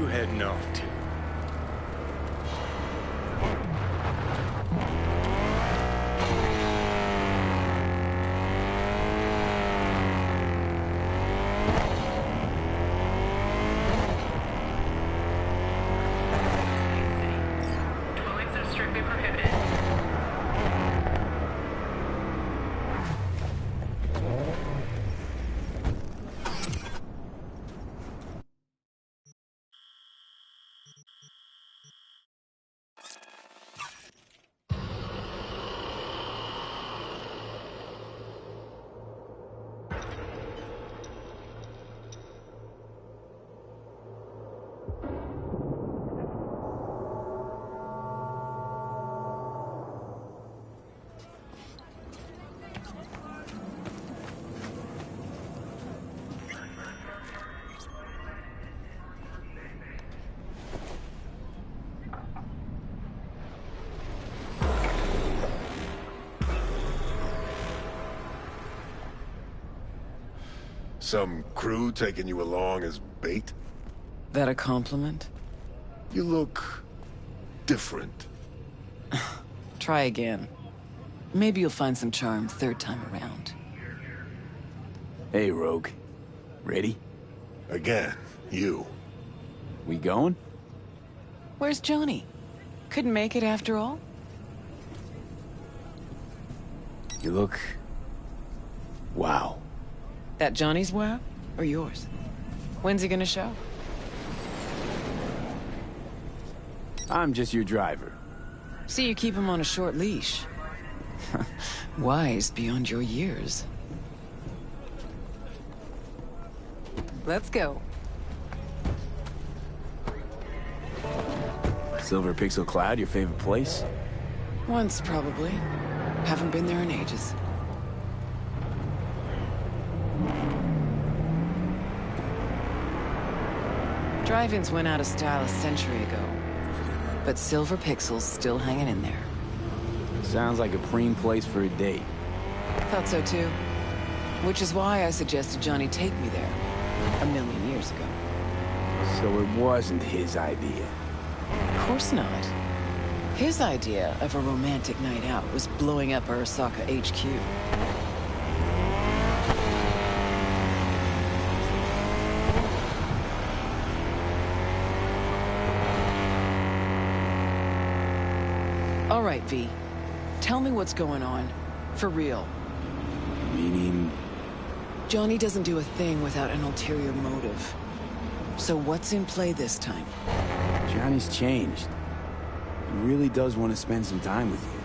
heading off to? Dwellings are strictly prohibited. Some crew taking you along as bait? That a compliment? You look... different. Try again. Maybe you'll find some charm third time around. Hey, Rogue. Ready? Again, you. We going? Where's Johnny? Couldn't make it after all? You look... wow. That Johnny's wow? Or yours? When's he gonna show? I'm just your driver. See, you keep him on a short leash. Wise beyond your years. Let's go. Silver Pixel Cloud, your favorite place? Once, probably. Haven't been there in ages. Drive-ins went out of style a century ago. But Silver Pixel's still hanging in there. Sounds like a preem place for a date. Thought so too. Which is why I suggested Johnny take me there. 1,000,000 years ago. So it wasn't his idea. Of course not. His idea of a romantic night out was blowing up Arasaka HQ. All right, V. Tell me what's going on. For real. Meaning... Johnny doesn't do a thing without an ulterior motive. So what's in play this time? Johnny's changed. He really does want to spend some time with you.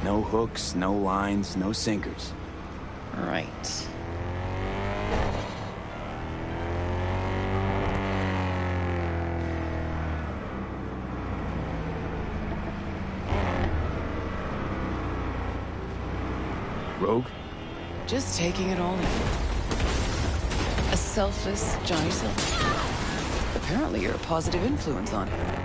No hooks, no lines, no sinkers. Right. Rogue? Just taking it all in. A selfless Johnny Silver. Apparently you're a positive influence on him.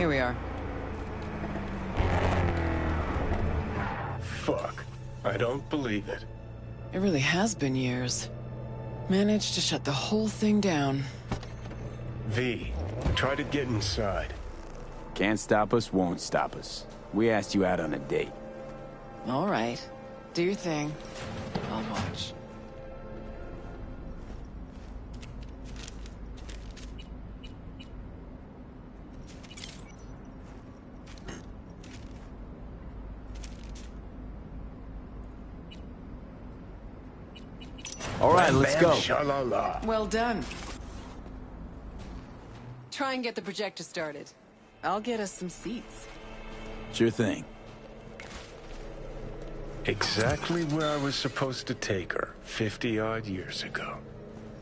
Here we are. Fuck. I don't believe it. It really has been years. Managed to shut the whole thing down. V, try to get inside. Can't stop us, won't stop us. We asked you out on a date. All right. Do your thing. I'll watch. All right, let's go. Sha-la-la. Well done. Try and get the projector started. I'll get us some seats. Sure thing. Exactly where I was supposed to take her 50-odd years ago.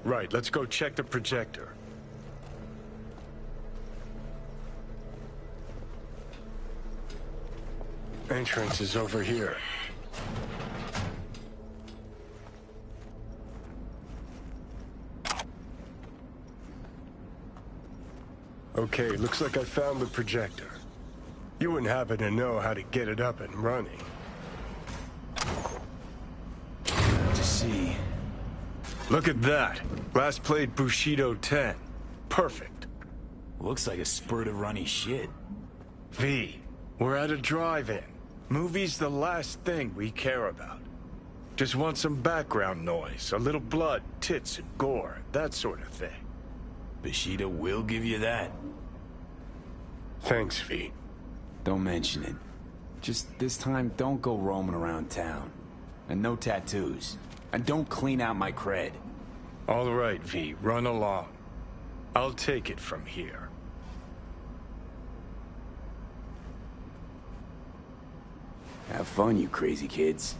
Right, let's go check the projector. Entrance is over here. Okay, looks like I found the projector. You wouldn't happen to know how to get it up and running. To see. Look at that. Last played Bushido 10. Perfect. Looks like a spurt of runny shit. V, we're at a drive-in. Movie's the last thing we care about. Just want some background noise, a little blood, tits, and gore, that sort of thing. Bushido will give you that. Thanks, V. Don't mention it. Just this time, don't go roaming around town. And no tattoos. And don't clean out my cred. All right, V, run along. I'll take it from here. Have fun, you crazy kids.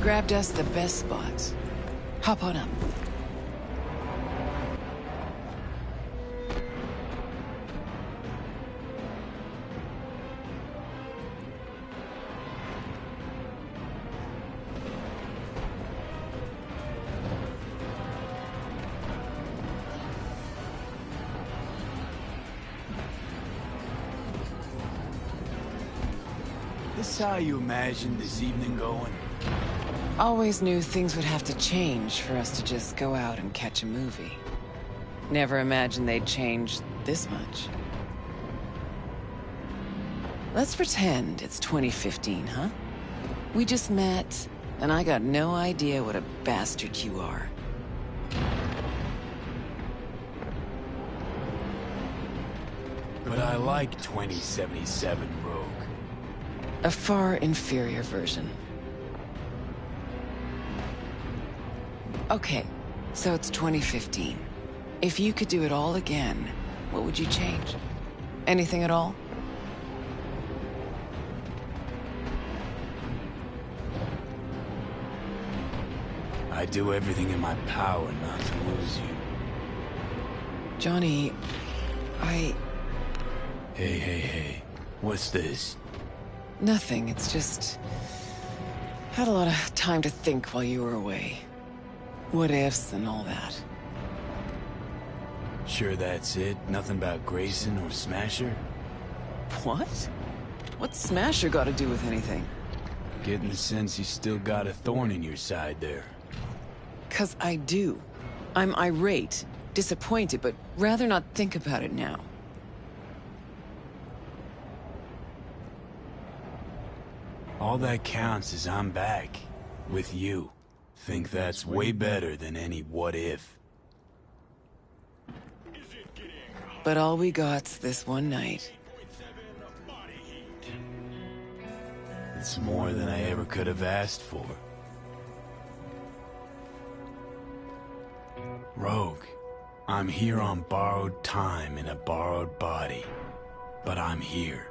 Grabbed us the best spots. Hop on up. This how you imagined this evening going? Always knew things would have to change for us to just go out and catch a movie. Never imagined they'd change this much. Let's pretend it's 2015, huh? We just met, and I got no idea what a bastard you are. But I like 2077 Rogue. A far inferior version. Okay, so it's 2015. If you could do it all again, what would you change? Anything at all? I do everything in my power not to lose you. Johnny, Hey. What's this? Nothing, it's just... Had a lot of time to think while you were away. What ifs and all that. Sure that's it? Nothing about Grayson or Smasher? What? What's Smasher got to do with anything? Getting the sense you still got a thorn in your side there. 'Cause I do. I'm irate, disappointed, but rather not think about it now. All that counts is I'm back. With you. Think that's way better than any what if. But all we got's this one night. It's more than I ever could have asked for. Rogue, I'm here on borrowed time in a borrowed body. But I'm here.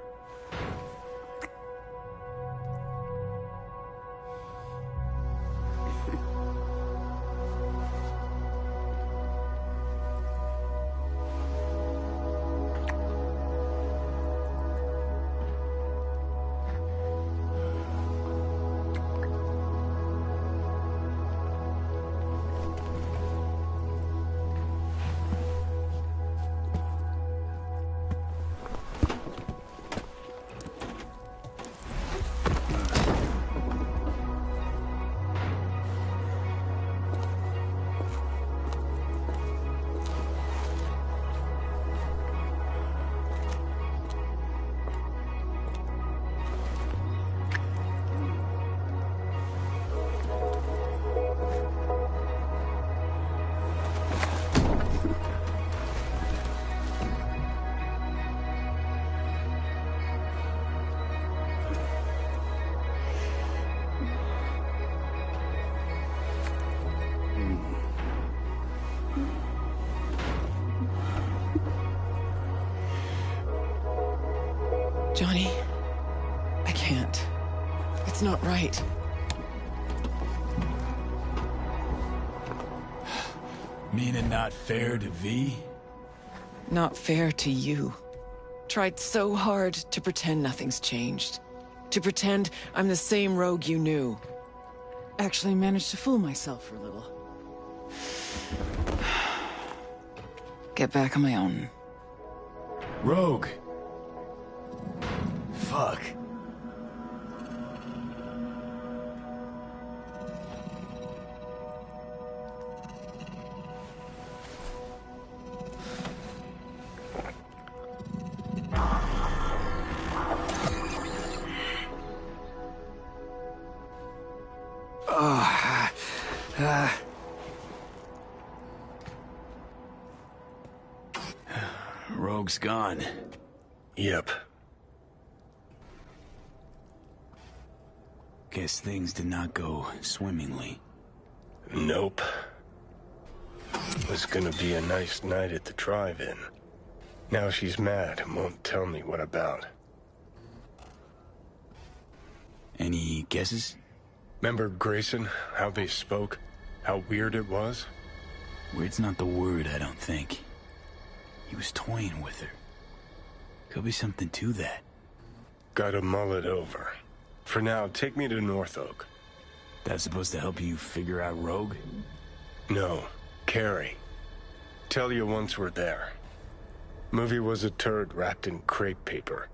Johnny, I can't. It's not right. Meaning not fair to V? Not fair to you. Tried so hard to pretend nothing's changed. To pretend I'm the same rogue you knew. Actually managed to fool myself for a little. Get back on my own. Rogue. Fuck. Rogue's gone. Yep. Guess things did not go swimmingly. Nope. Was gonna be a nice night at the drive-in. Now she's mad and won't tell me what about. Any guesses? Remember Grayson? How they spoke? How weird it was? Weird's not the word, I don't think. He was toying with her. Could be something to that. Gotta mull it over. For now, take me to North Oak. That's supposed to help you figure out Rogue? No, Carrie. Tell you once we're there. Movie was a turd wrapped in crepe paper.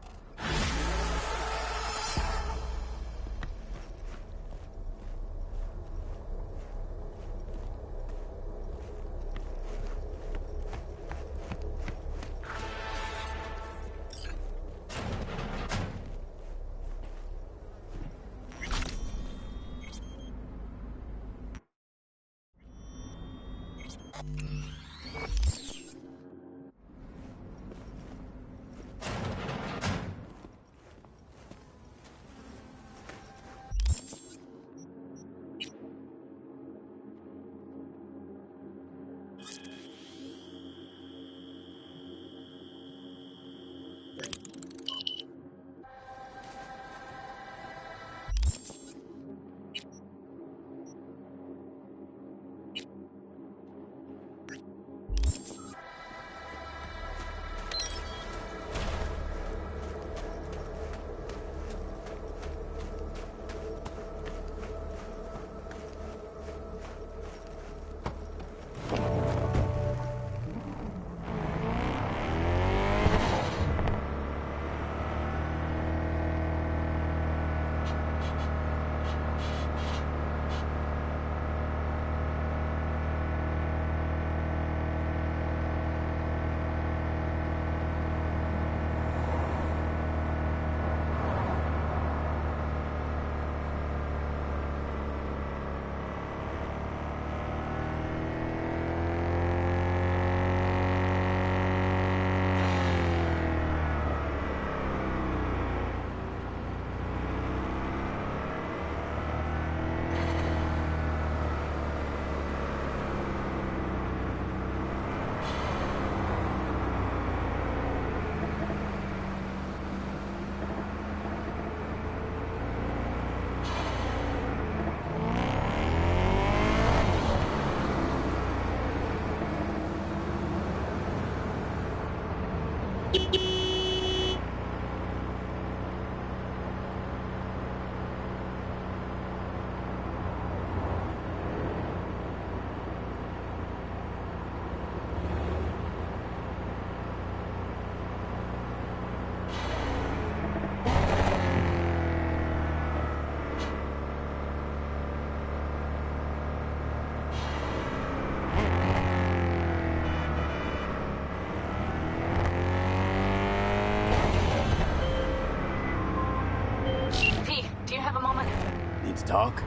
Talk?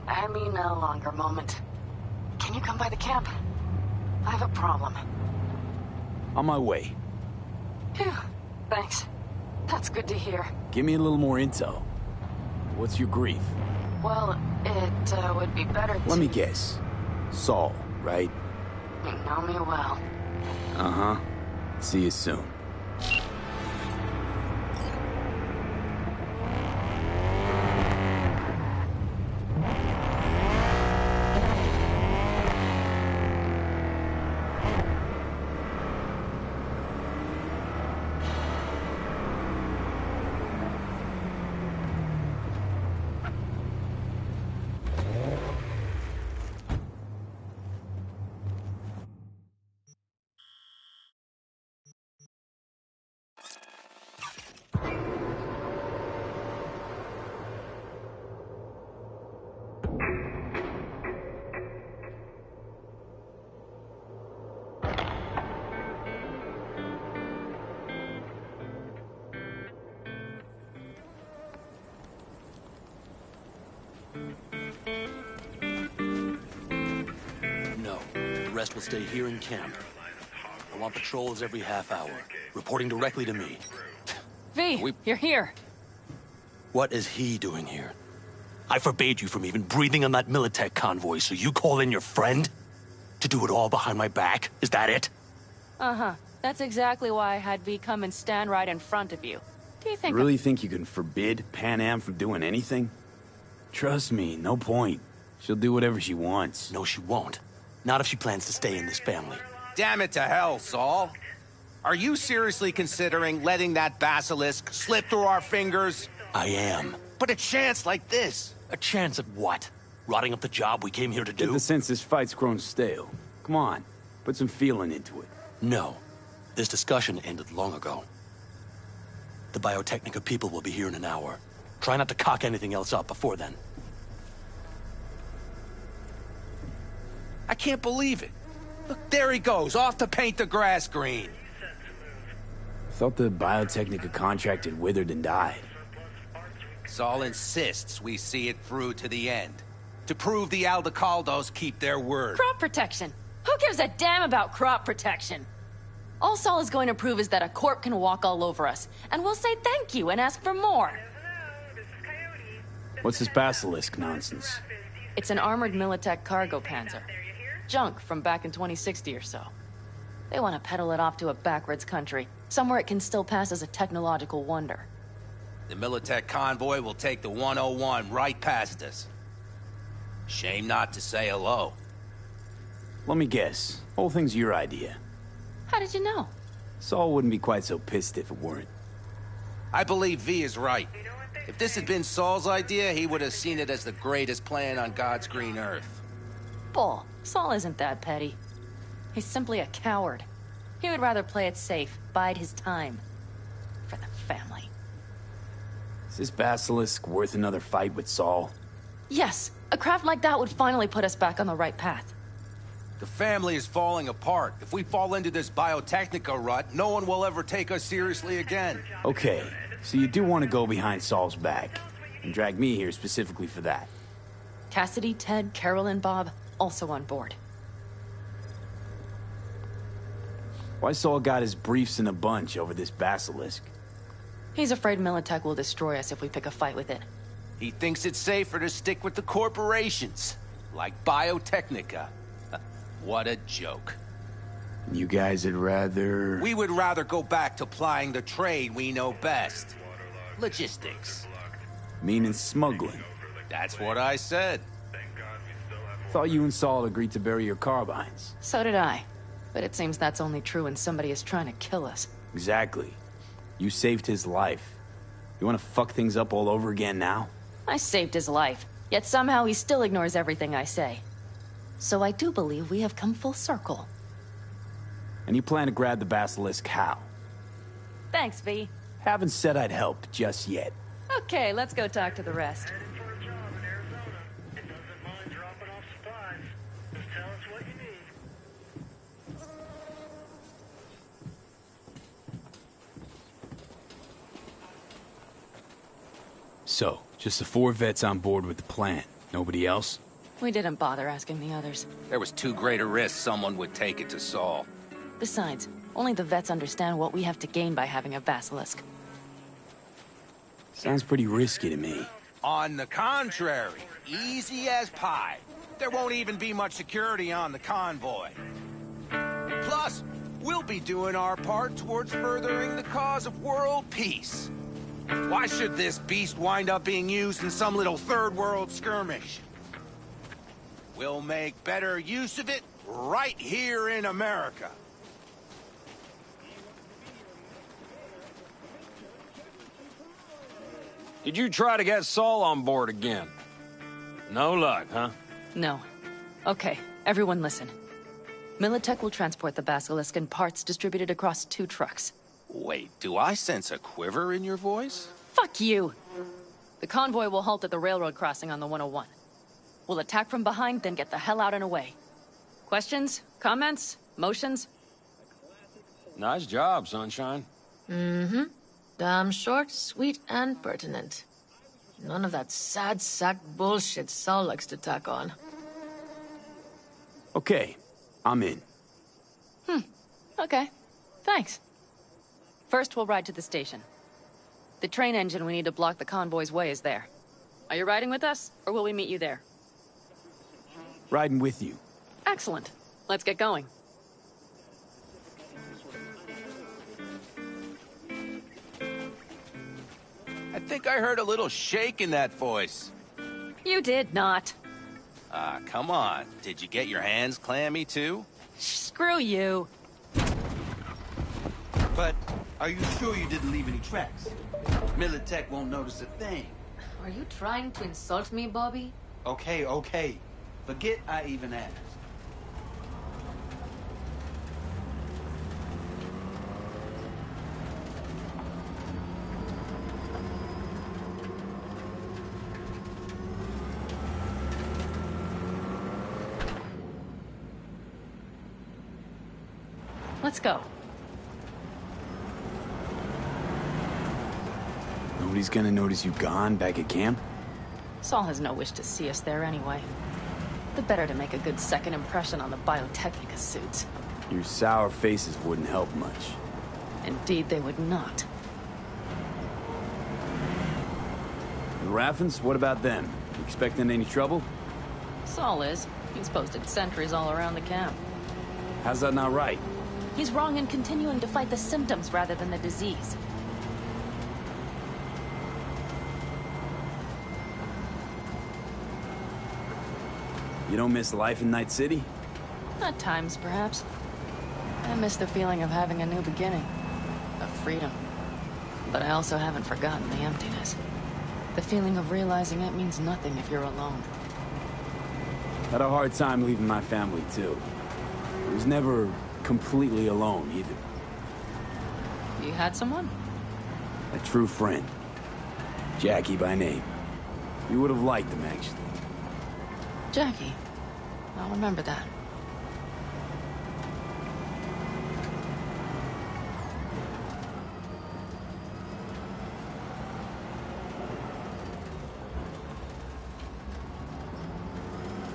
I mean a longer moment. Can you come by the camp? I have a problem. On my way. Phew, thanks. That's good to hear. Give me a little more intel. What's your grief? Well, it would be better to... Let me guess. Saul, right? You know me well. Uh-huh. See you soon. No, the rest will stay here in camp. I want patrols every half hour, reporting directly to me. V, you're here. What is he doing here? I forbade you from even breathing on that Militech convoy, so you call in your friend? To do it all behind my back? Is that it? Uh-huh. That's exactly why I had V come and stand right in front of you. Do you think... You really think you can forbid Pan Am from doing anything? Trust me, no point. She'll do whatever she wants. No, she won't. Not if she plans to stay in this family. Damn it to hell, Saul. Are you seriously considering letting that basilisk slip through our fingers? I am. But a chance like this... A chance at what? Rotting up the job we came here to do? Get the sense this fight's grown stale. Come on, put some feeling into it. No. This discussion ended long ago. The Biotechnica people will be here in an hour. Try not to cock anything else up before then. I can't believe it. Look, there he goes, off to paint the grass green. Thought the Biotechnica contract had withered and died. Saul insists we see it through to the end. To prove the Aldecaldos keep their word. Crop protection. Who gives a damn about crop protection? All Saul is going to prove is that a corp can walk all over us, and we'll say thank you and ask for more. What's this basilisk nonsense? It's an armored Militech cargo panzer. Junk from back in 2060 or so. They want to peddle it off to a backwards country, somewhere it can still pass as a technological wonder. The Militech convoy will take the 101 right past us. Shame not to say hello. Let me guess. Whole thing's your idea. How did you know? Saul wouldn't be quite so pissed if it weren't. I believe V is right. If this had been Saul's idea, he would have seen it as the greatest plan on God's green earth. Bull. Saul isn't that petty. He's simply a coward. He would rather play it safe, bide his time. For the family. Is this basilisk worth another fight with Saul? Yes, a craft like that would finally put us back on the right path. The family is falling apart. If we fall into this Biotechnica rut, no one will ever take us seriously again. Okay, so you do want to go behind Saul's back, and drag me here specifically for that. Cassidy, Ted, Carolyn, Bob, also on board. Why Saul got his briefs in a bunch over this basilisk? He's afraid Militech will destroy us if we pick a fight with it. He thinks it's safer to stick with the corporations, like Biotechnica. What a joke. You guys would rather... We would rather go back to plying the trade we know best. Logistics. Meaning smuggling. That's what I said. Thought you and Saul agreed to bury your carbines. So did I. But it seems that's only true when somebody is trying to kill us. Exactly. You saved his life. You want to fuck things up all over again now? I saved his life, yet somehow he still ignores everything I say. So I do believe we have come full circle. And you plan to grab the basilisk how? Thanks, V. Haven't said I'd help just yet. Okay, let's go talk to the rest. So, just the 4 vets on board with the plan. Nobody else? We didn't bother asking the others. There was too great a risk someone would take it to Saul. Besides, only the vets understand what we have to gain by having a basilisk. Sounds pretty risky to me. On the contrary, easy as pie. There won't even be much security on the convoy. Plus, we'll be doing our part towards furthering the cause of world peace. Why should this beast wind up being used in some little third world skirmish? We'll make better use of it right here in America. Did you try to get Saul on board again? No luck, huh? No. Okay, everyone listen. Militech will transport the basilisk in parts distributed across 2 trucks. Wait, do I sense a quiver in your voice? Fuck you! The convoy will halt at the railroad crossing on the 101. We'll attack from behind, then get the hell out and away. Questions? Comments? Motions? Nice job, Sunshine. Mm-hmm. Damn short, sweet, and pertinent. None of that sad sack bullshit Saul likes to tack on. Okay, I'm in. Okay. Thanks. First, we'll ride to the station. The train engine we need to block the convoy's way is there. Are you riding with us, or will we meet you there? Riding with you. Excellent. Let's get going. I think I heard a little shake in that voice. You did not. Ah, come on. Did you get your hands clammy, too? Screw you. But are you sure you didn't leave any tracks? Militech won't notice a thing. Are you trying to insult me, Bobby? Okay, okay. Forget I even asked. Let's go. Nobody's gonna notice you gone back at camp? Saul has no wish to see us there anyway. The better to make a good second impression on the Biotechnica suits. Your sour faces wouldn't help much. Indeed, they would not. The Raffens, what about them? You expecting any trouble? Saul is. He's posted sentries all around the camp. How's that not right? He's wrong in continuing to fight the symptoms rather than the disease. You don't miss life in Night City? At times, perhaps. I miss the feeling of having a new beginning. Of freedom. But I also haven't forgotten the emptiness. The feeling of realizing it means nothing if you're alone. Had a hard time leaving my family, too. I was never completely alone, either. You had someone? A true friend. Jackie by name. You would have liked him, actually. Jackie. I'll remember that.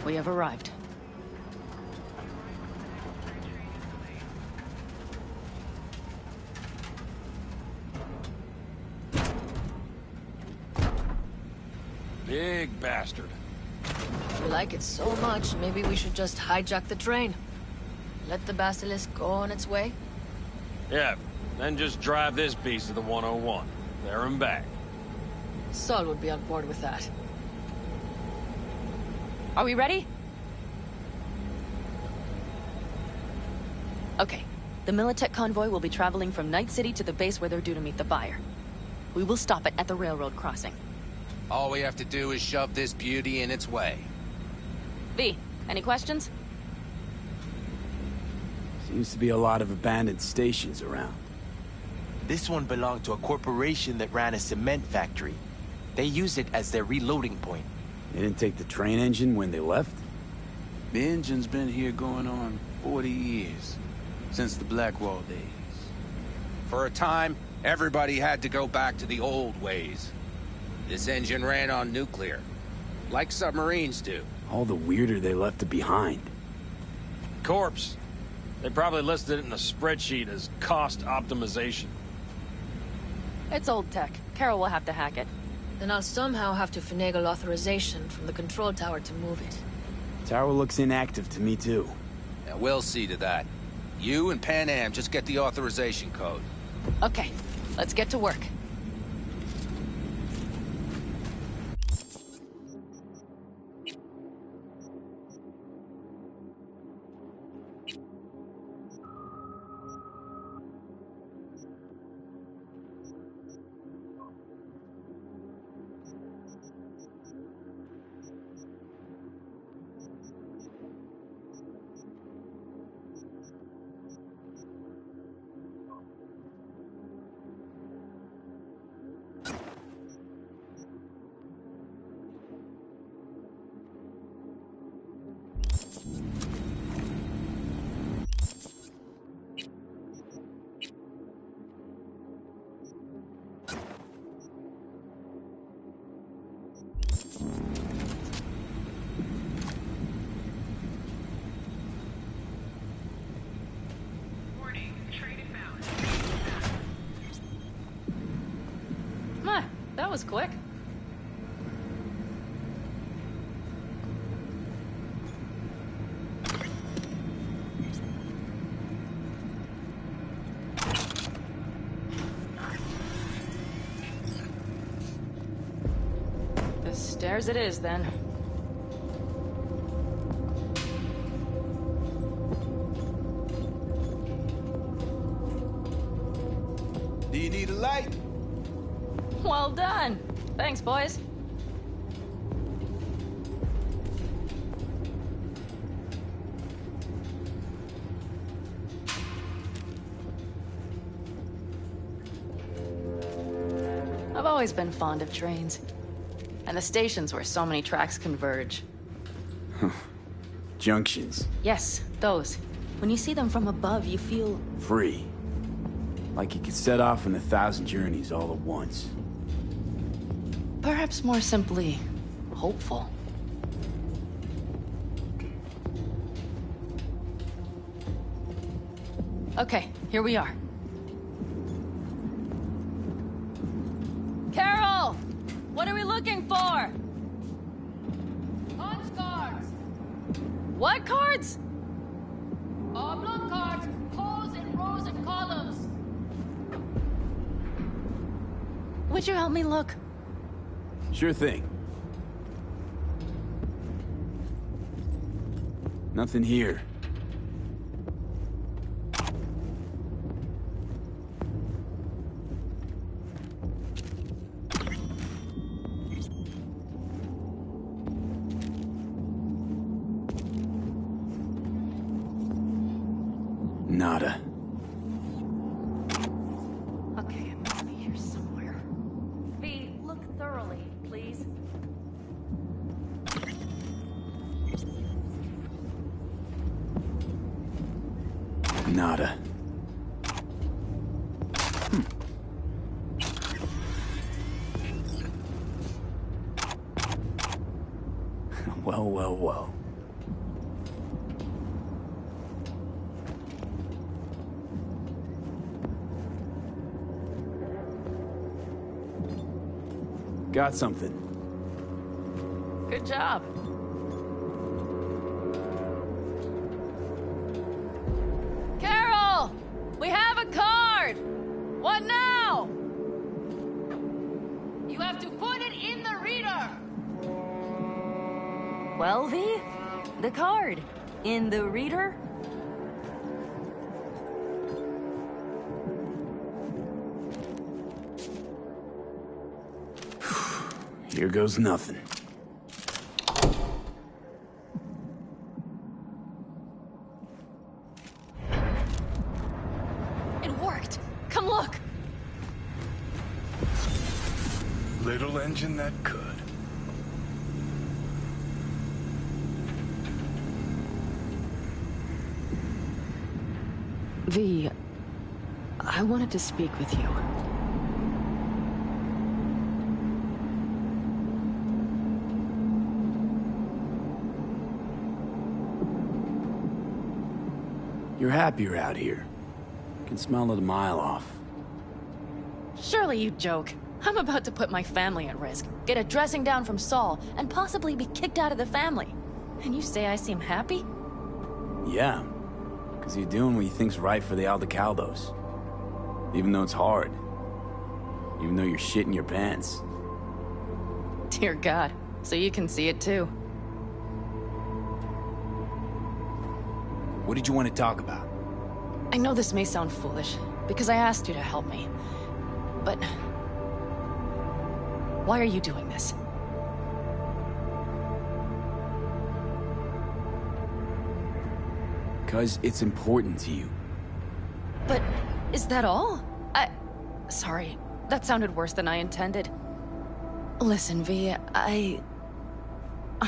We have arrived. Big bastard. If you like it so much, maybe we should just hijack the train. Let the Basilisk go on its way. Yeah, then just drive this beast to the 101. There and back. Saul would be on board with that. Are we ready? Okay. The Militech convoy will be traveling from Night City to the base where they're due to meet the buyer. We will stop it at the railroad crossing. All we have to do is shove this beauty in its way. V, any questions? Seems to be a lot of abandoned stations around. This one belonged to a corporation that ran a cement factory. They use it as their reloading point. They didn't take the train engine when they left? The engine's been here going on 40 years. Since the Blackwall days. For a time, everybody had to go back to the old ways. This engine ran on nuclear, like submarines do. All the weirder they left it behind. Corpse. They probably listed it in the spreadsheet as cost optimization. It's old tech. Carol will have to hack it. Then I'll somehow have to finagle authorization from the control tower to move it. Tower looks inactive to me, too. Yeah, we'll see to that. You and Pan Am just get the authorization code. Okay, let's get to work. That was quick. The stairs it is, then. Do you need a light? Well done. Thanks, boys. I've always been fond of trains. And the stations where so many tracks converge. Junctions. Yes, those. When you see them from above, you feel... Free. Like you could set off on 1,000 journeys all at once. perhaps more simply, hopeful. Okay, here we are. Carol! What are we looking for? Punch cards! What cards? Oblong cards, pose in rows and columns. Would you help me look? Sure thing. Nothing here. Nada. Okay, it must be here somewhere. V, look thoroughly, please. Nada. Well, well, well. Got something. Good job. Carol! We have a card! What now? You have to put it in the reader! Well, V? The card. In the reader? Here goes nothing. It worked! Come look! Little engine that could. V, I wanted to speak with you. You're happier out here. Can smell it a mile off. Surely you joke. I'm about to put my family at risk, get a dressing down from Saul, and possibly be kicked out of the family. And you say I seem happy? Yeah. Because you're doing what you think's right for the Aldecaldos. Even though it's hard. Even though you're shitting your pants. Dear God, so you can see it too. What did you want to talk about? I know this may sound foolish, because I asked you to help me. But... why are you doing this? Because it's important to you. But is that all? Sorry, that sounded worse than I intended. Listen, V, I'm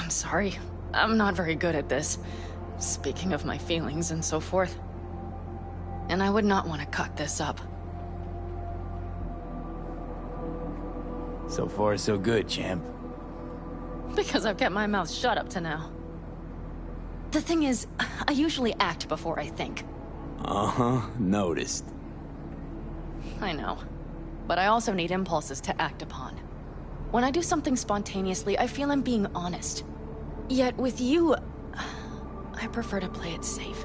sorry. I'm not very good at this. Speaking of my feelings and so forth. And I would not want to cut this up. So far, so good, champ. Because I've kept my mouth shut up to now. The thing is, I usually act before I think. Uh-huh, noticed. I know. But I also need impulses to act upon. When I do something spontaneously, I feel I'm being honest. Yet with you, I prefer to play it safe.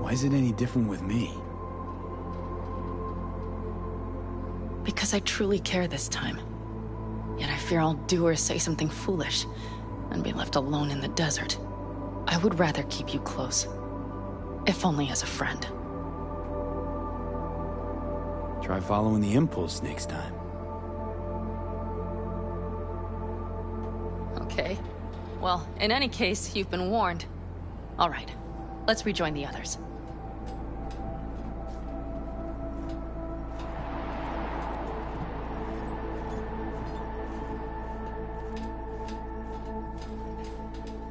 Why is it any different with me? Because I truly care this time. Yet I fear I'll do or say something foolish and be left alone in the desert. I would rather keep you close, if only as a friend. Try following the impulse next time. Okay. Well, in any case, you've been warned. All right, let's rejoin the others.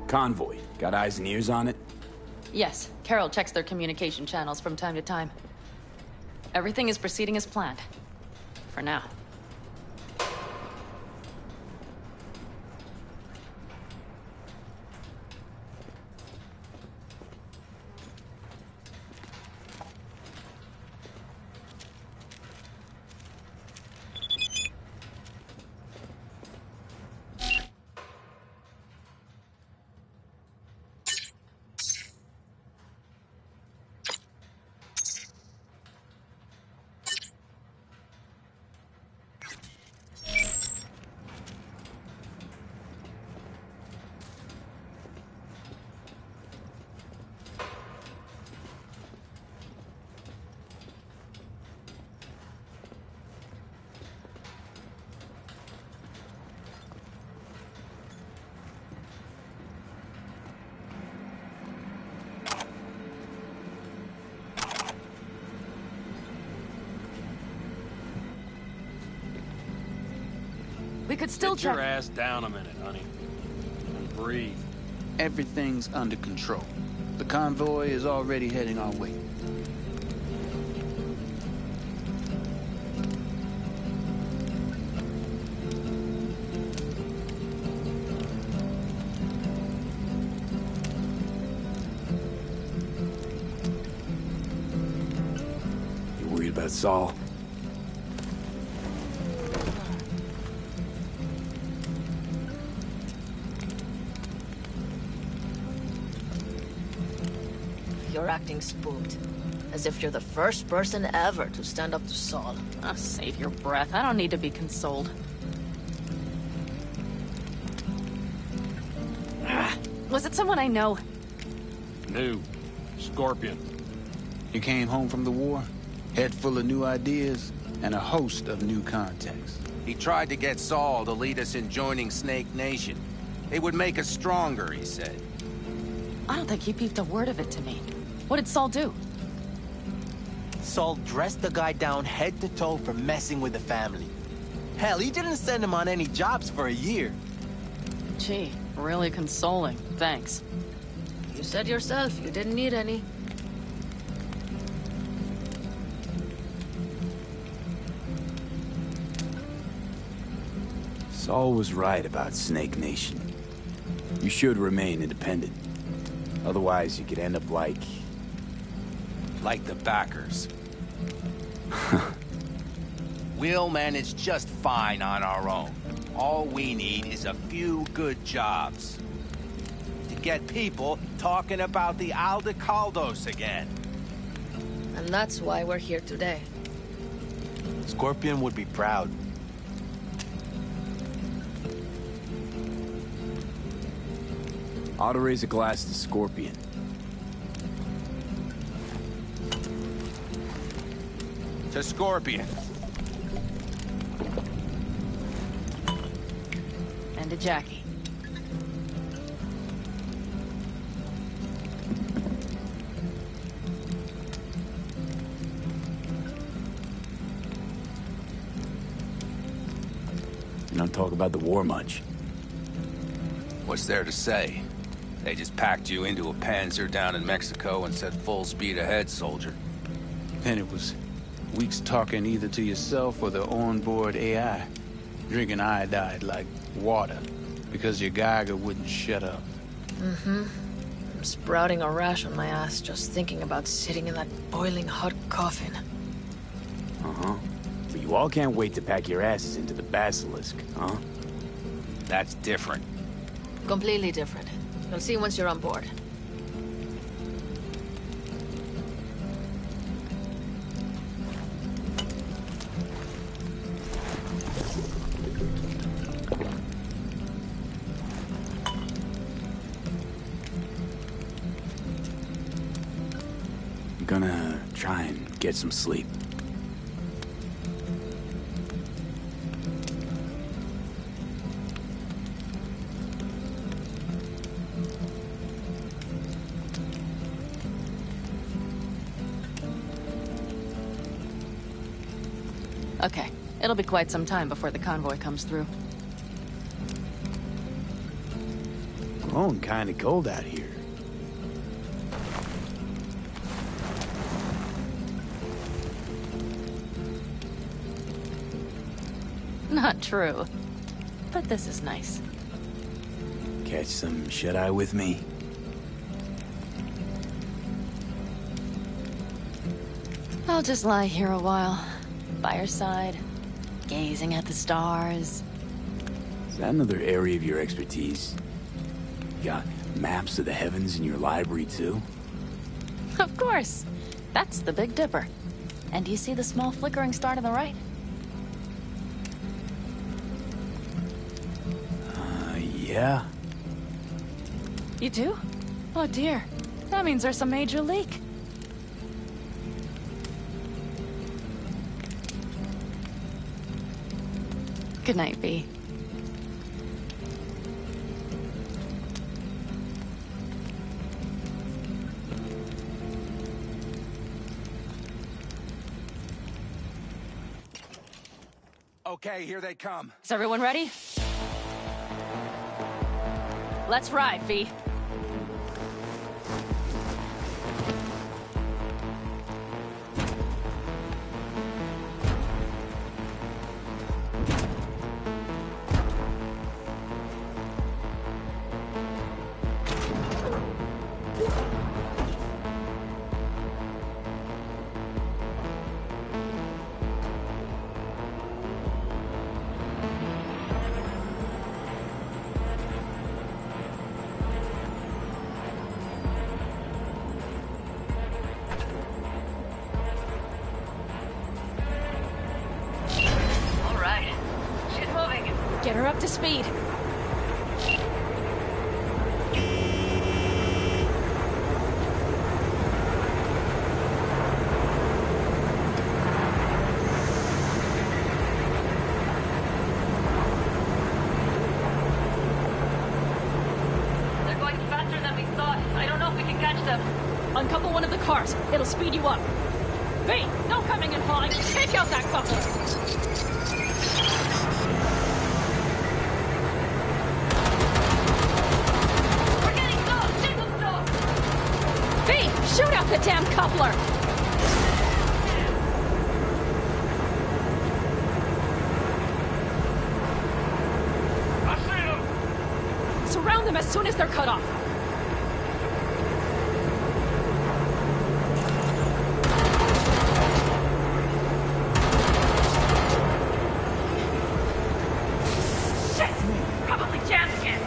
Convoy. Got eyes and ears on it? Yes, Carol checks their communication channels from time to time. Everything is proceeding as planned. For now. We could still Get your ass down a minute, honey. And breathe. Everything's under control. The convoy is already heading our way. You worried about Saul? You're acting spooked. As if you're the first person ever to stand up to Saul. Oh, save your breath. I don't need to be consoled. Was it someone I know? New. Scorpion. You came home from the war, head full of new ideas, and a host of new contacts. He tried to get Saul to lead us in joining Snake Nation. It would make us stronger, he said. I don't think he peeped a word of it to me. What did Saul do? Saul dressed the guy down head to toe for messing with the family. Hell, he didn't send him on any jobs for a year. Gee, really consoling. Thanks. You said yourself you didn't need any. Saul was right about Snake Nation. You should remain independent. Otherwise, you could end up like the backers. We'll manage just fine on our own. All we need is a few good jobs. To get people talking about the Aldecaldos again. And that's why we're here today. Scorpion would be proud. ought to raise a glass to Scorpion. To Scorpion. And to Jackie. You don't talk about the war much. What's there to say? They just packed you into a Panzer down in Mexico and said full speed ahead, soldier. Then it was weeks talking either to yourself or the onboard AI. Drinking iodide like water because your Geiger wouldn't shut up. Mm-hmm. I'm sprouting a rash on my ass just thinking about sitting in that boiling hot coffin. You all can't wait to pack your asses into the Basilisk, huh? That's different. Completely different. You'll see once you're on board. I'm gonna try and get some sleep. Okay, it'll be quite some time before the convoy comes through. Growing kinda cold out here. Not true. But this is nice. Catch some shut-eye with me? I'll just lie here a while, by your side, gazing at the stars. Is that another area of your expertise? You got maps of the heavens in your library, too? Of course. That's the Big Dipper. And do you see the small flickering star to the right? Yeah. You do? Oh dear. That means there's a major leak. Good night, V. Okay, here they come. Is everyone ready? Let's ride, V. Get her up to speed. They're going faster than we thought. I don't know if we can catch them. Uncouple one of the cars. It'll speed you up. V, no coming and hauling. Take out that coupler. Shoot out the damn coupler! I see them! Surround them as soon as they're cut off. Shit! Probably jammed again.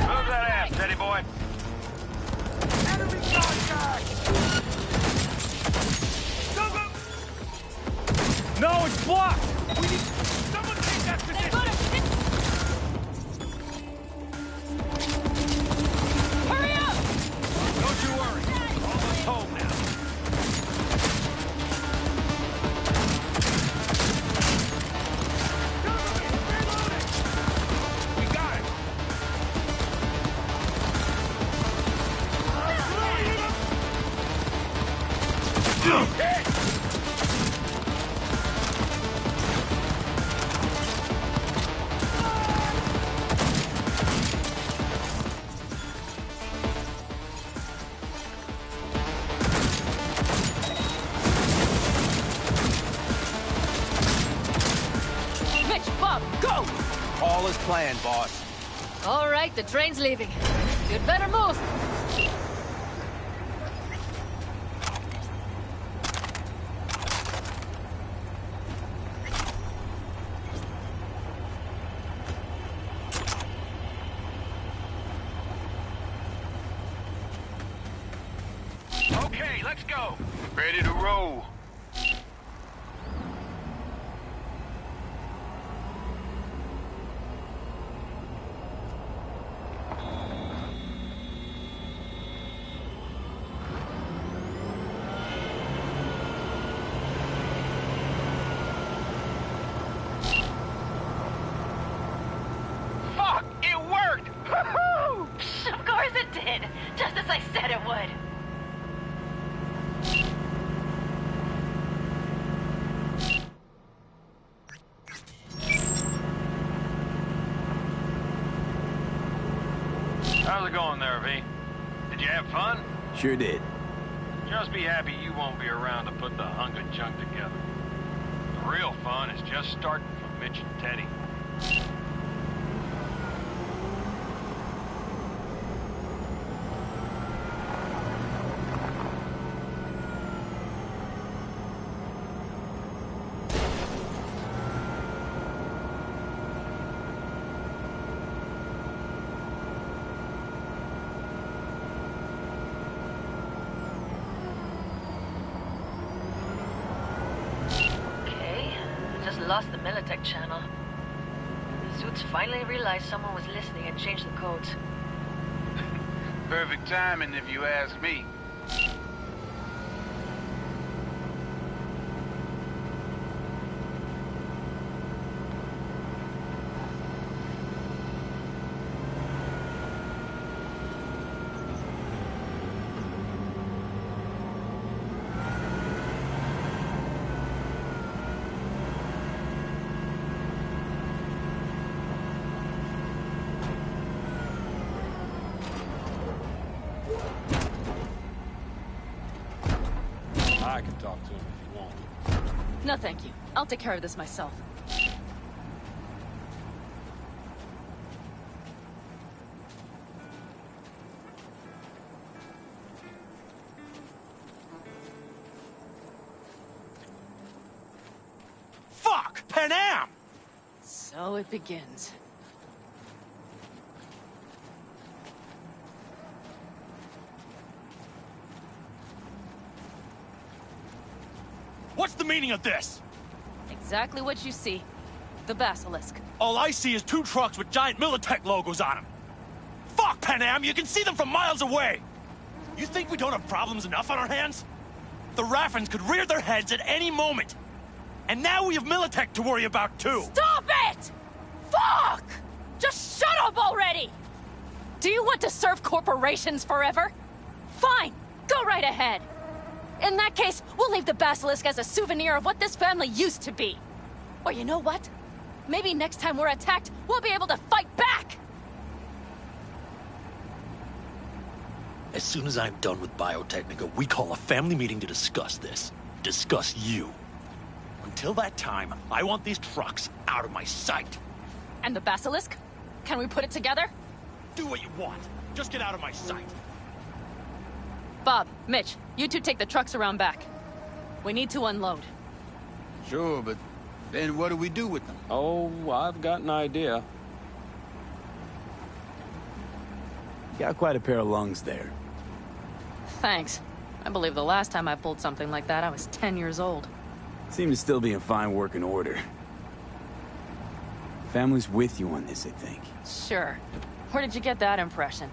Move that ass, steady boy. Enemy contact! No, it's blocked! We need... Someone take that position! Hurry up! Don't you worry. Almost home now. We got it! Mitch, Bob, go! All is planned, boss. All right, the train's leaving. You'd better move. Okay, let's go. Ready to roll. Fuck! It worked! Woohoo! Of course it did! Just as I said it would. How's it going there, V? Did you have fun? Sure did. Just be happy you won't be around to put the hunk of junk together. The real fun is just starting for Mitch and Teddy. Lost the Militech channel. The suits finally realized someone was listening and changed the codes. Perfect timing, if you ask me. I can talk to him if you want. No, thank you. I'll take care of this myself. Fuck! Pan Am! So it begins. What's the meaning of this? Exactly what you see. The Basilisk. All I see is 2 trucks with giant Militech logos on them. Fuck, Pan Am! You can see them from miles away! You think we don't have problems enough on our hands? The Raffens could rear their heads at any moment. And now we have Militech to worry about, too. Stop it! Fuck! Just shut up already! Do you want to serve corporations forever? Fine, go right ahead. In that case, we'll leave the Basilisk as a souvenir of what this family used to be. Or you know what? Maybe next time we're attacked, we'll be able to fight back! As soon as I'm done with Biotechnica, we call a family meeting to discuss this. Discuss you. Until that time, I want these trucks out of my sight. And the Basilisk? Can we put it together? Do what you want. Just get out of my sight. Bob, Mitch, you two take the trucks around back. We need to unload. Sure, but then what do we do with them? Oh, I've got an idea. You got quite a pair of lungs there. Thanks. I believe the last time I pulled something like that, I was 10 years old. Seem to still be in fine working order. Family's with you on this, I think. Sure. Where did you get that impression?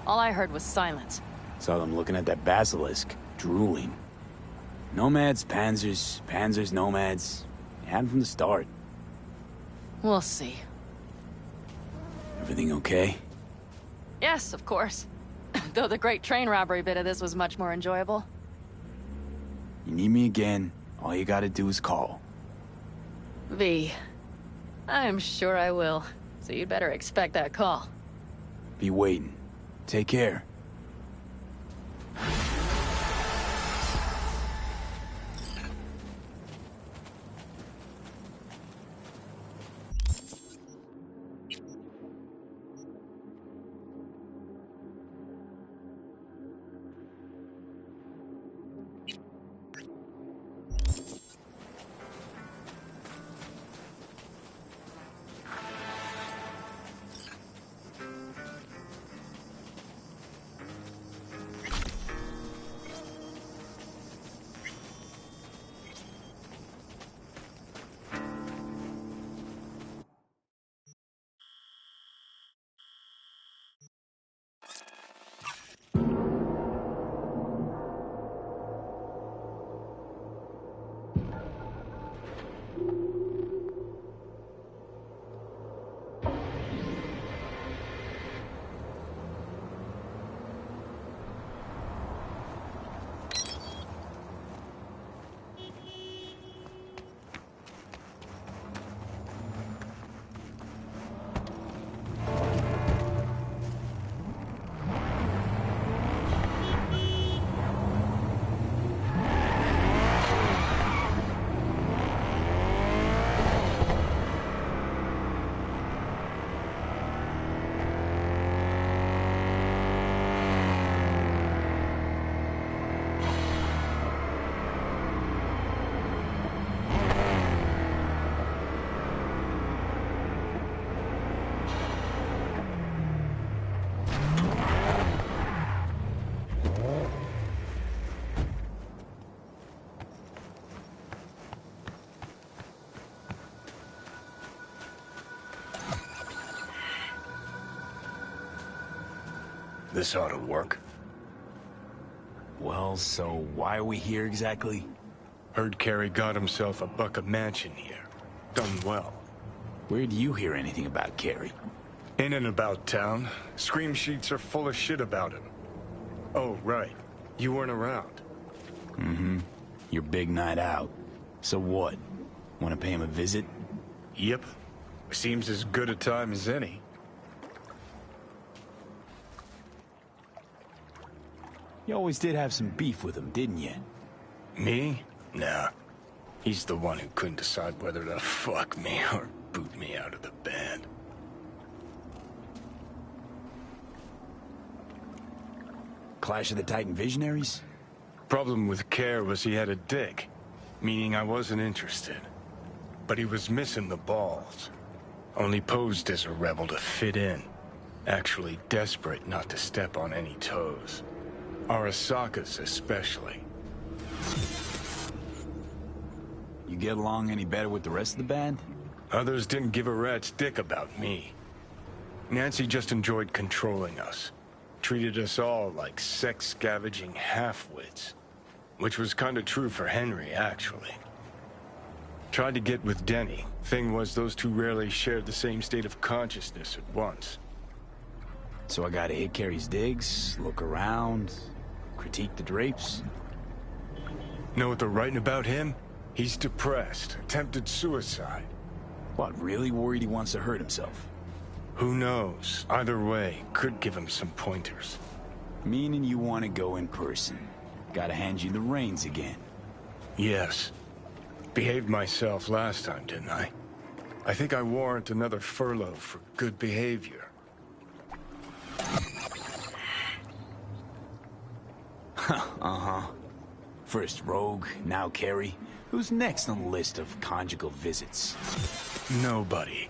All I heard was silence. Saw them looking at that basilisk, drooling. Nomads, panzers, panzers, nomads. Had them from the start. We'll see. Everything okay? Yes, of course. Though the great train robbery bit of this was much more enjoyable. You need me again, all you gotta do is call. V. I'm sure I will. So you'd better expect that call. Be waiting. Take care. this ought to work. Well, so why are we here exactly? Heard Carey got himself a buck a mansion here. Done well. Where'd you hear anything about Carey? In and about town. Scream sheets are full of shit about him. Oh, right. You weren't around. Mm-hmm. Your big night out. So what? Want to pay him a visit? Yep. Seems as good a time as any. You always did have some beef with him, didn't you? Me? Nah. He's the one who couldn't decide whether to fuck me or boot me out of the band. Clash of the Titan Visionaries? Problem with Care was he had a dick, meaning I wasn't interested. But he was missing the balls. Only posed as a rebel to fit in. Actually desperate not to step on any toes. Arasaka's especially. You get along any better with the rest of the band? Others didn't give a rat's dick about me. Nancy just enjoyed controlling us. Treated us all like sex-scavenging half-wits. Which was kinda true for Henry, actually. Tried to get with Denny. Thing was, those two rarely shared the same state of consciousness at once. So I gotta hit Carey's digs, look around, critique the drapes? Know what they're writing about him? He's depressed, attempted suicide. What, really worried he wants to hurt himself? Who knows? Either way, could give him some pointers. Meaning you want to go in person. Gotta hand you the reins again. Yes. Behaved myself last time, didn't I? I think I warrant another furlough for good behavior. Uh-huh. First Rogue, now Carey. Who's next on the list of conjugal visits? Nobody.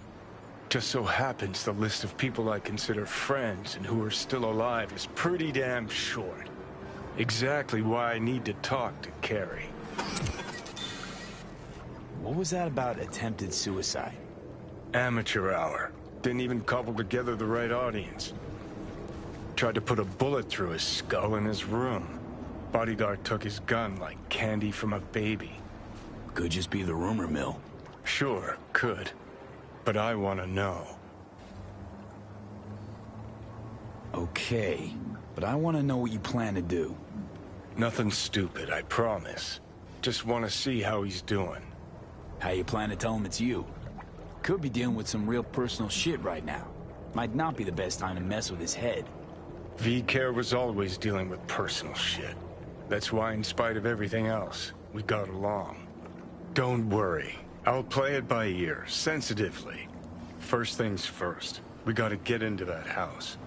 Just so happens the list of people I consider friends and who are still alive is pretty damn short. Exactly why I need to talk to Carey. What was that about attempted suicide? Amateur hour. Didn't even cobble together the right audience. Tried to put a bullet through his skull in his room. Bodyguard took his gun like candy from a baby. Could just be the rumor mill. Sure, could. But I want to know. Okay, but I want to know what you plan to do. Nothing stupid, I promise. Just want to see how he's doing. How you plan to tell him it's you? Could be dealing with some real personal shit right now. Might not be the best time to mess with his head. V-Care was always dealing with personal shit. That's why, in spite of everything else, we got along. Don't worry. I'll play it by ear, sensitively. First things first. We gotta get into that house.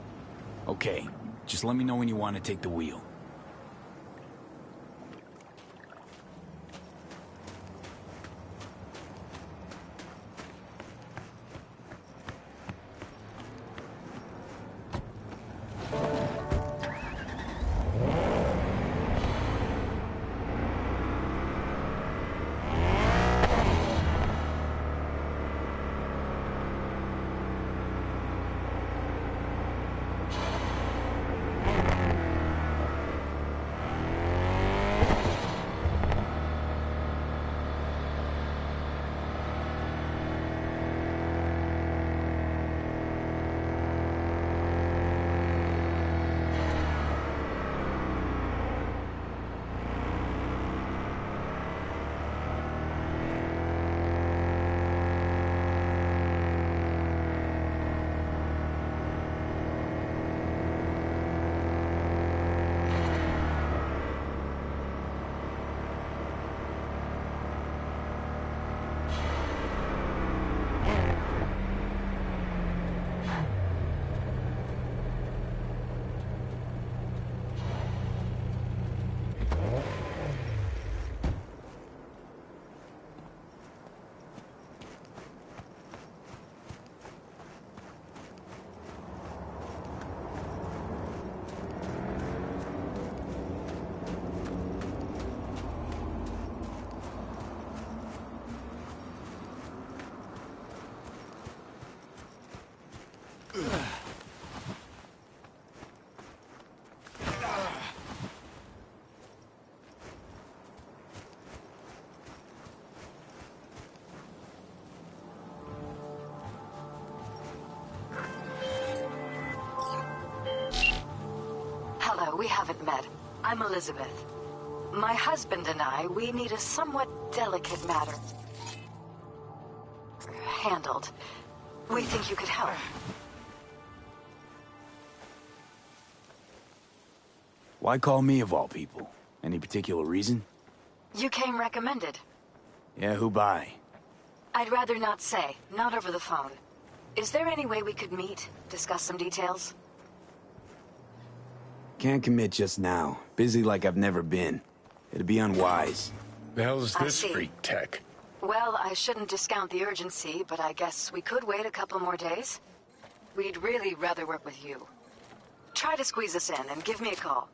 Okay. Just let me know when you want to take the wheel. we haven't met. I'm Elizabeth. My husband and I, we need a somewhat delicate matter handled. We think you could help. Why call me of all people? Any particular reason? You came recommended. Yeah, who by? I'd rather not say. Not over the phone. Is there any way we could meet? Discuss some details? Can't commit just now. Busy like I've never been. It'd be unwise. The hell's I this see. freak tech? Well, I shouldn't discount the urgency, but I guess we could wait a couple more days. We'd really rather work with you. Try to squeeze us in and give me a call.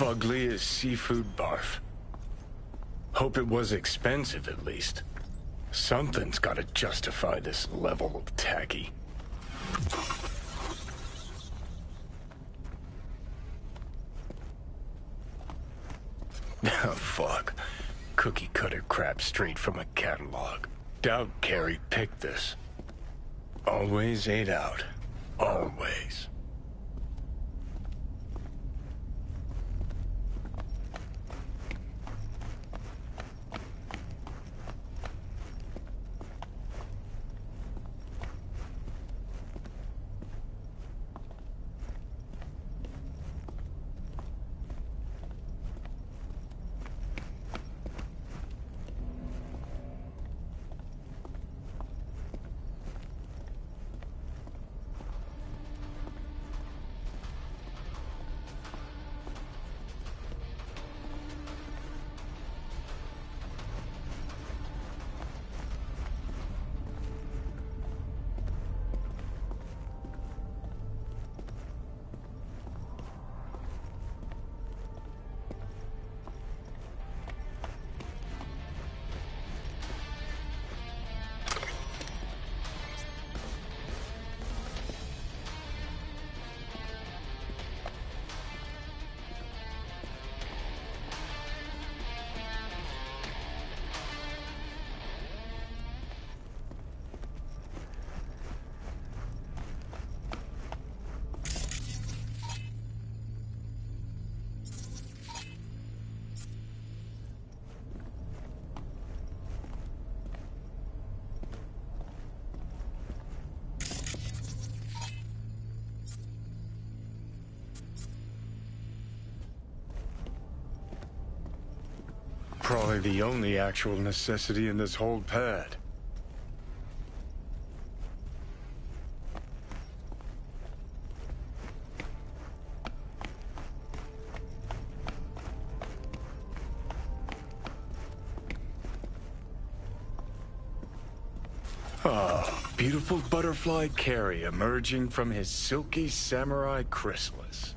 Fugly as seafood barf. Hope it was expensive, at least. Something's gotta justify this level of tacky. Oh, fuck. Cookie cutter crap straight from a catalog. Doubt Carrie picked this. Always ate out. Always. Probably the only actual necessity in this whole pad. Ah, beautiful butterfly Carrie emerging from his silky samurai chrysalis.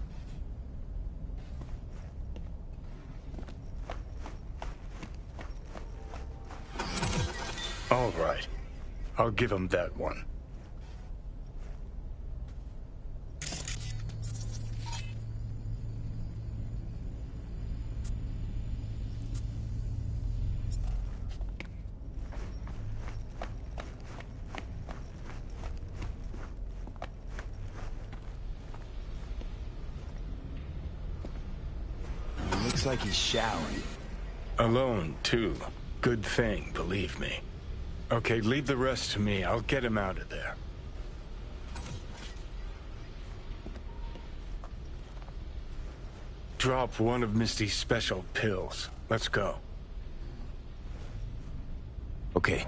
All right. I'll give him that one. It looks like he's showering. Alone, too. Good thing, believe me. Okay, leave the rest to me. I'll get him out of there. Drop one of Misty's special pills. Let's go. Okay.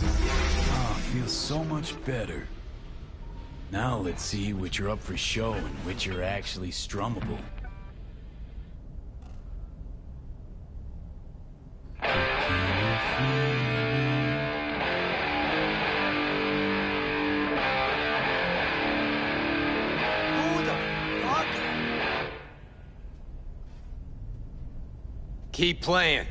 Oh, feels so much better. Now let's see which are up for show and which are actually strummable. Who the fuck? Keep playing.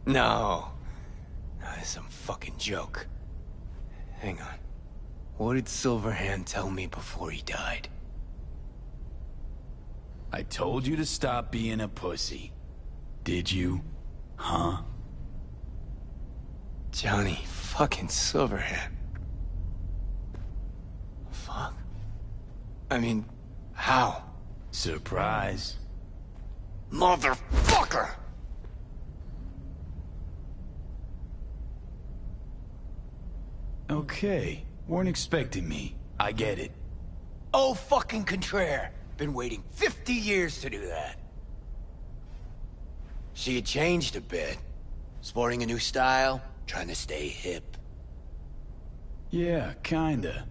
No. That's some fucking joke. Hang on. What did Silverhand tell me before he died? I told you to stop being a pussy. Did you? Huh? Johnny fucking Silverhand. Fuck. I mean, how? Surprise. Motherfucker! Okay, weren't expecting me. I get it. Oh, fucking contraire. Been waiting 50 years to do that. She had changed a bit. Sporting a new style, trying to stay hip. Yeah, kinda.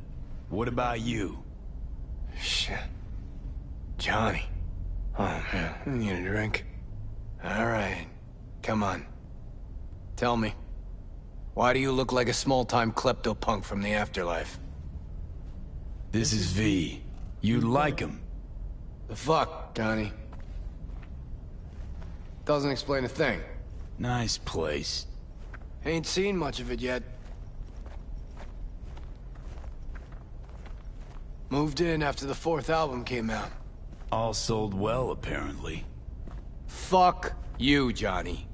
What about you? Shit. Johnny. Oh, man, I need a drink. All right, come on. Tell me. Why do you look like a small-time klepto-punk from the afterlife? This is V. You'd like him. The fuck, Johnny? Doesn't explain a thing. Nice place. Ain't seen much of it yet. Moved in after the 4th album came out. All sold well, apparently. Fuck you, Johnny.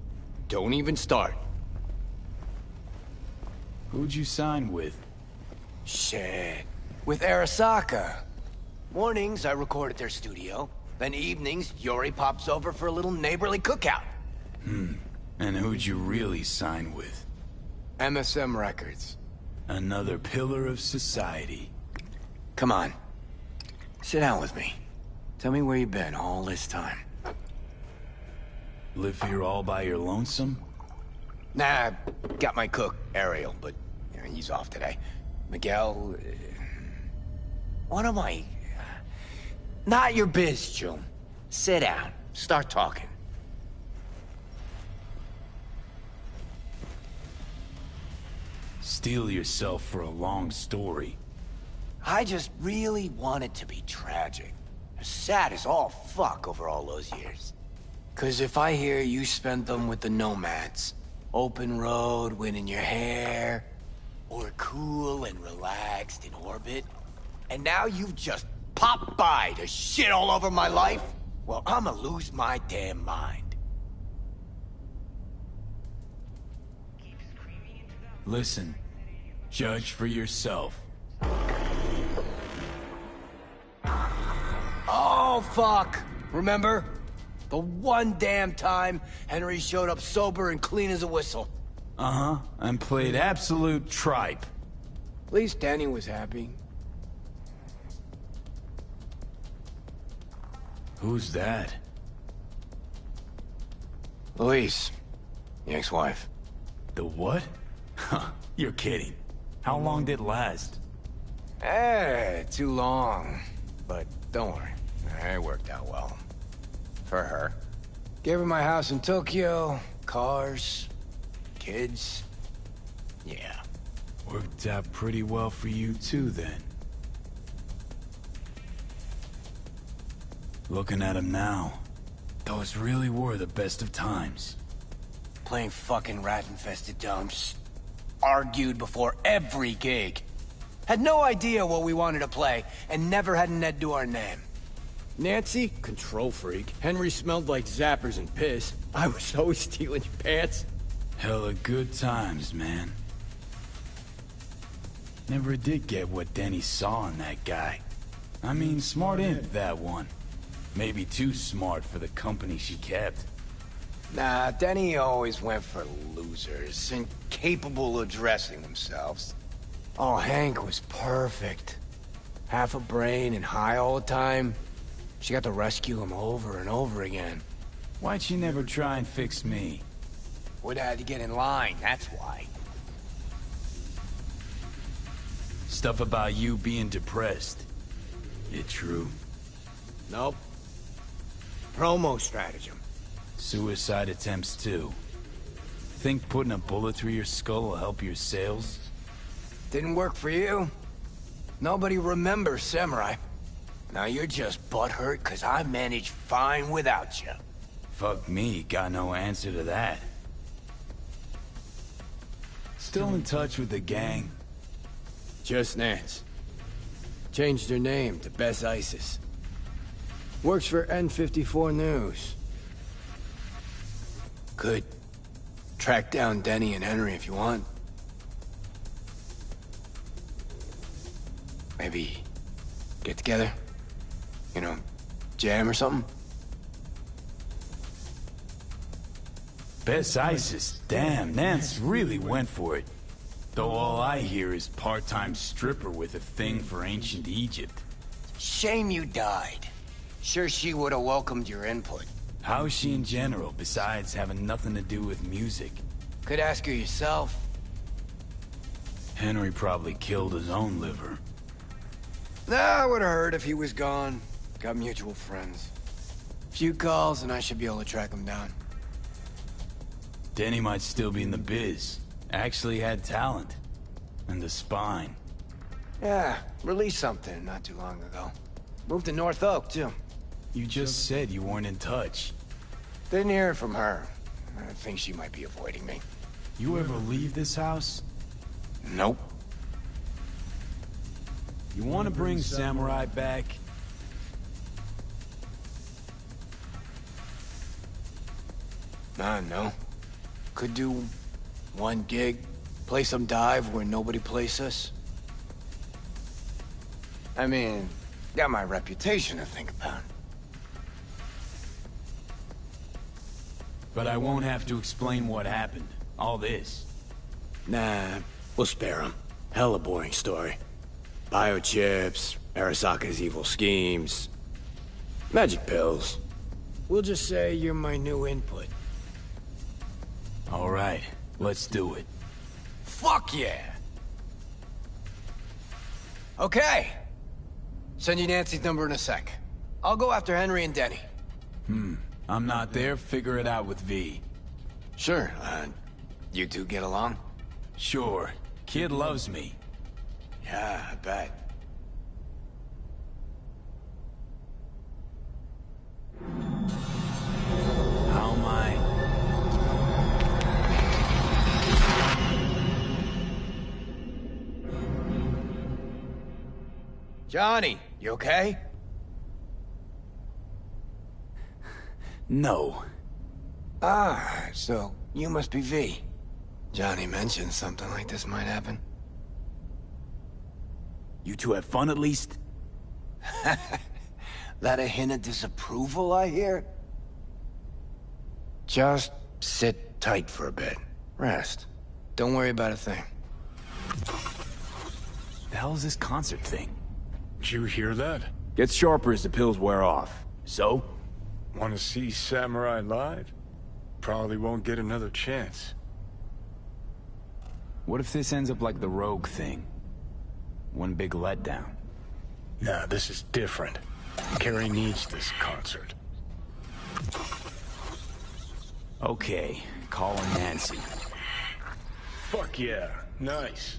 Don't even start. Who'd you sign with? Shit. With Arasaka. Mornings, I record at their studio. Then evenings, Yori pops over for a little neighborly cookout. And who'd you really sign with? MSM Records. Another pillar of society. Come on. Sit down with me. Tell me where you've been all this time. Live here all by your lonesome? Nah, got my cook, Ariel, but he's off today. Miguel... what am I... Not your biz, June. Sit down. Start talking. Steel yourself for a long story. I just really want it to be tragic. Sad as all fuck over all those years. 'Cause if I hear you spent them with the Nomads, open road, wind in your hair, or cool and relaxed in orbit, and now you've just popped by to shit all over my life, well, I'ma lose my damn mind. Listen, judge for yourself. Oh, fuck! Remember? The one damn time Henry showed up sober and clean as a whistle. Uh-huh, and played absolute tripe. At least Danny was happy. Who's that? Louise, the ex-wife. The what? Huh, you're kidding. How long did it last? Too long. But don't worry, it worked out well. For her. Gave her my house in Tokyo, cars, kids. Yeah. Worked out pretty well for you too, then. Looking at him now, those really were the best of times. Playing fucking rat-infested dumps. Argued before every gig. Had no idea what we wanted to play, and never had an Ed to our name. Nancy, control freak. Henry smelled like zappers and piss. I was always stealing your pants. Hella good times, man. Never did get what Denny saw in that guy. I mean, smart imp, that one. Maybe too smart for the company she kept. Nah, Denny always went for losers, incapable of dressing themselves. Oh, Hank was perfect. Half a brain and high all the time. She got to rescue him over and over again. Why'd she never try and fix me? Would have had to get in line, that's why. Stuff about you being depressed. It true? Nope. Promo stratagem. Suicide attempts too. Think putting a bullet through your skull will help your sales? Didn't work for you. Nobody remembers Samurai. Now you're just butthurt because I managed fine without you. Fuck me, got no answer to that. Still in touch with the gang? Just Nance. Changed her name to Bess Isis. Works for N54 News. Could track down Denny and Henry if you want. Maybe get together? You know, jam or something? Bess Isis, damn, Nance really went for it. Though all I hear is part-time stripper with a thing for ancient Egypt. Shame you died. Sure she would have welcomed your input. How's she in general, besides having nothing to do with music? Could ask her yourself. Henry probably killed his own liver. Nah, I would have heard if he was gone. Got mutual friends. Few calls and I should be able to track him down. Denny might still be in the biz. Actually had talent. And a spine. Yeah, released something not too long ago. Moved to North Oak, too. You just said you weren't in touch. Didn't hear from her. I think she might be avoiding me. You ever leave this house? Nope. You want to bring Samurai back? No. Could do one gig, play some dive where nobody plays us. I mean, got my reputation to think about. But I won't have to explain what happened. All this. Nah, we'll spare him. Hella boring story. Biochips, Arasaka's evil schemes, magic pills. We'll just say you're my new input. All right, let's do it. Fuck yeah! Okay. Send you Nancy's number in a sec. I'll go after Henry and Denny. I'm not there, figure it out with V. Sure, you two get along? Sure. Kid loves me. Yeah, I bet. How am I? Johnny, you okay? No. Ah, so you must be V. Johnny mentioned something like this might happen. You two have fun at least? That a hint of disapproval, I hear? Just sit tight for a bit. Rest. Don't worry about a thing. The hell is this concert thing? Did you hear that? Gets sharper as the pills wear off. So? Want to see Samurai live? Probably won't get another chance. What if this ends up like the Rogue thing? One big letdown. Nah, this is different. Carrie needs this concert. Okay, calling Nancy. Fuck yeah, nice.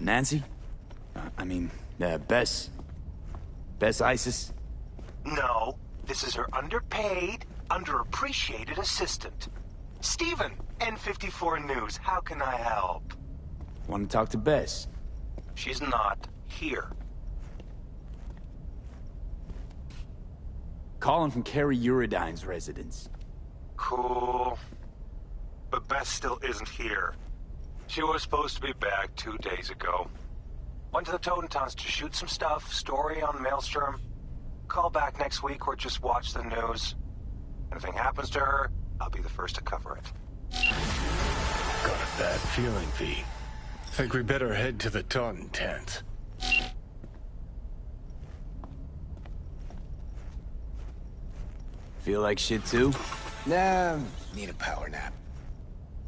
Nancy? Bess? Bess Isis? No, this is her underpaid, underappreciated assistant. Steven, N54 News, how can I help? Want to talk to Bess? She's not here. Calling from Carrie Uridine's residence. Cool. But Bess still isn't here. She was supposed to be back 2 days ago. Went to the Totentons to shoot some stuff, story on Maelstrom. Call back next week or just watch the news. Anything happens to her, I'll be the first to cover it. Got a bad feeling, V. Think we better head to the Taunton tent. Feel like shit too? Nah, need a power nap.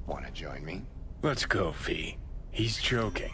Wanna join me? Let's go, V. He's joking.